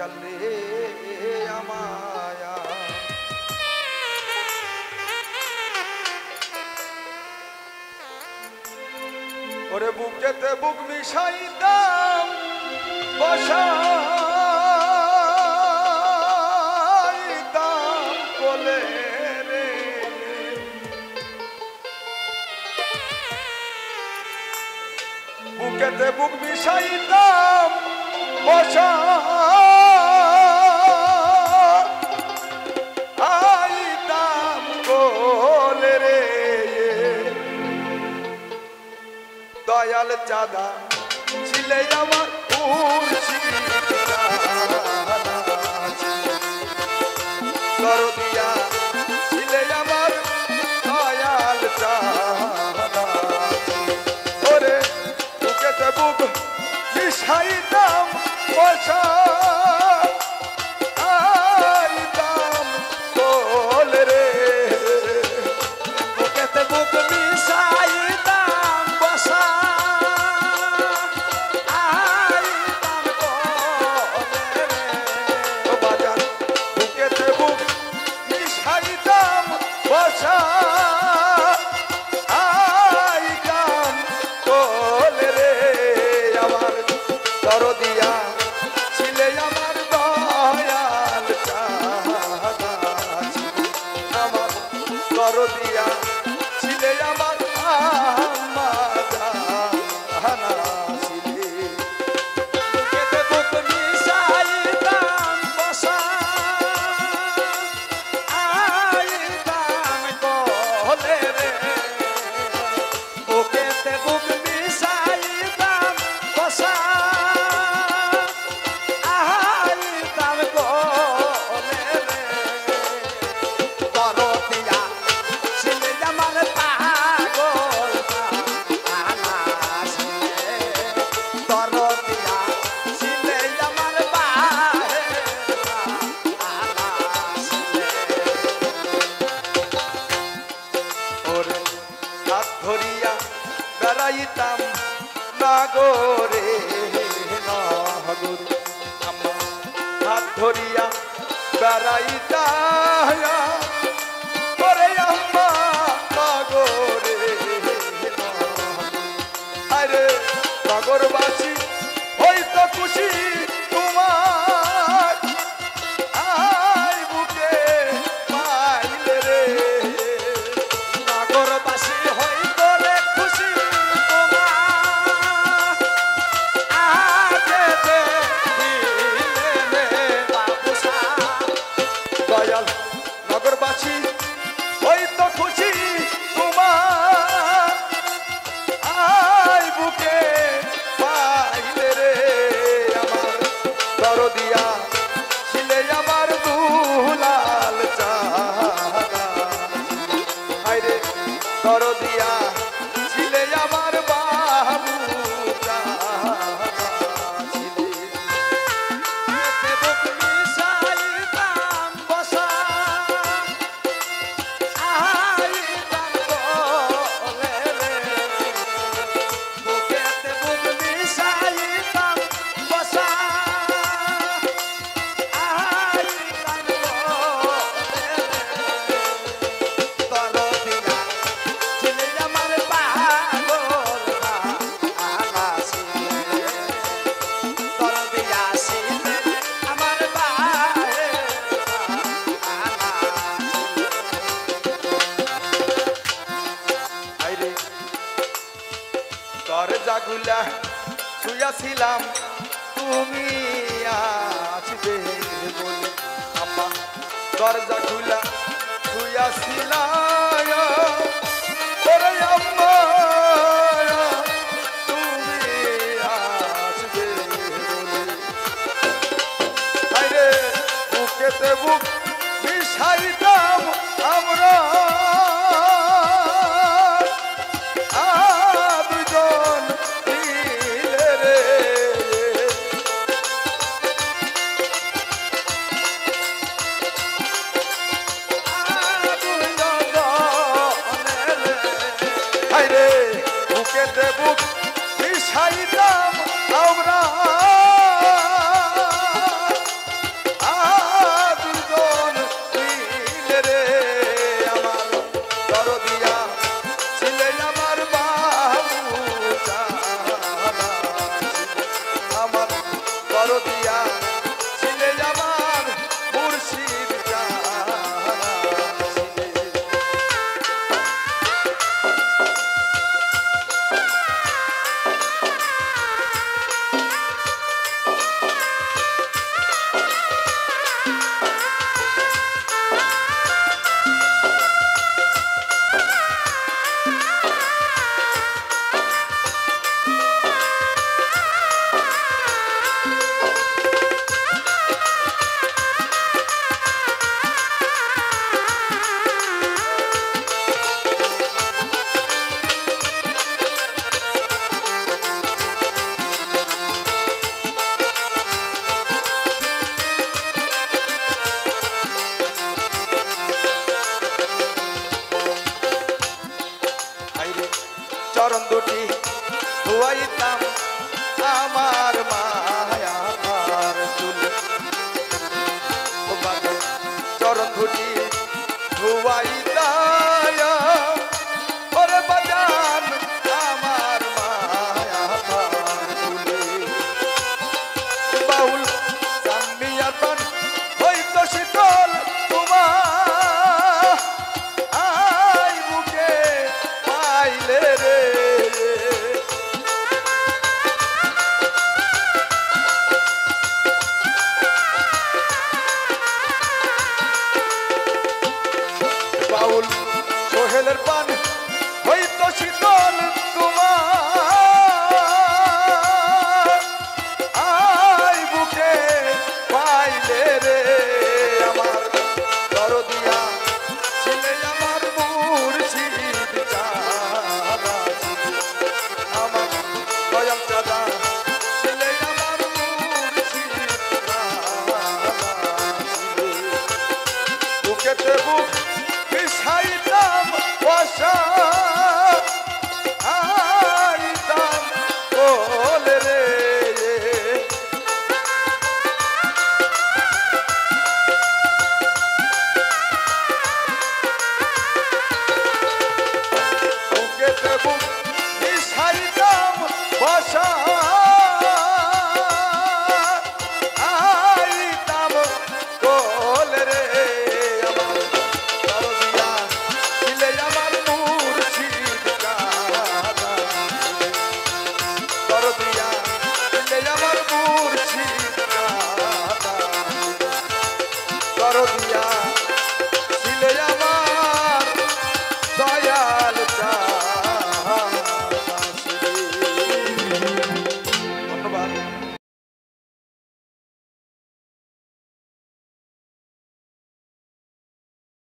দয়াল রে আমায়া ওরে বুকেতে বুক মিশাইতাম বসাইতাম কোলে রে বুকেতে বুক মিশাইতাম বসাইতাম কোলে রে দয়াল চাঁদা ছিলে আমার দরদিয়া ছিলে আমার দয়াল চাঁদা ওরে বুকেতে বুক মিশাইতাম বসাইতাম কোলে রে বুকেতে বুক মিশাইতাম বসা আইতাম কোলে রে আমার দরদিয়া ছিলে আমার দয়াল চাঁদা আমার দরদিয়া ছিলে আমার আম্মা জানা ছিলে বুকেতে বুক মিশাইতাম বসা ধরিয়া বেড়াইতাম নাগরে নগর আমার হাত ধরিয়া বেড়াইতাম ওরে আম্মা নাগরে আরে নগরবাসী হইতো খুশি তোমার আই বুকে পাইলে রে নগরবাসী হইতো রে খুশি তোমার আগে দিলে বাবুসা দয়াল নগরবাসী হইতো খুশি তোমার আই বুকে পাইলে রে আমার দরদিয়া ছিলে আমার দুলাল চাঁদা হায়রে দরদিয়া ছিলে আমার বাবু চাঁদা ছিলে বুক মিশাইতাম বসা আইতাম কোলে রে বুকেতে বুক মিশাইতাম বসা আইতাম কোলে দরদিয়া ছিলে আমার পাগল আলাসি দরদিয়া ছিলে আমার বাহে আইরে দরজাগুলা শুয়াছিলাম তুমি আসবে বলে আম্মা দরজাগুলা শুয়াছিলাম ওরে আম্মা তুমি আসবে বলে আইরে বুকেতে বুক মিশাইতাম আমরা দুজন মিলে রে দুজন রে ধুয়াইতাম আমার মায়ার চুল বাবা চরণ ধুটি ধুয়াইতাম ওরে বাজান আমার মায়ার চুলে বাউল সামিয়ার পান হইতো শীতল তোমার আই বুকে পাইলে রে বাউল সোহেলের পান হইতো শীতল তোমার আই বুকে পাইলে রে আমার দরদিয়া ছিলে আমার মুর্শিদ চাঁদা আমার দয়াল চাঁদা ছিলে আমার মুর্শিদ বুকেতে বুক মিশাইতাম বসা আইতাম বলে রে বুকেতে বুক মিশাইতাম বসা আইতাম বলে রে আমার দরদিয়া ছিলে আমার মুর্শিদ চাঁদা দরদিয়া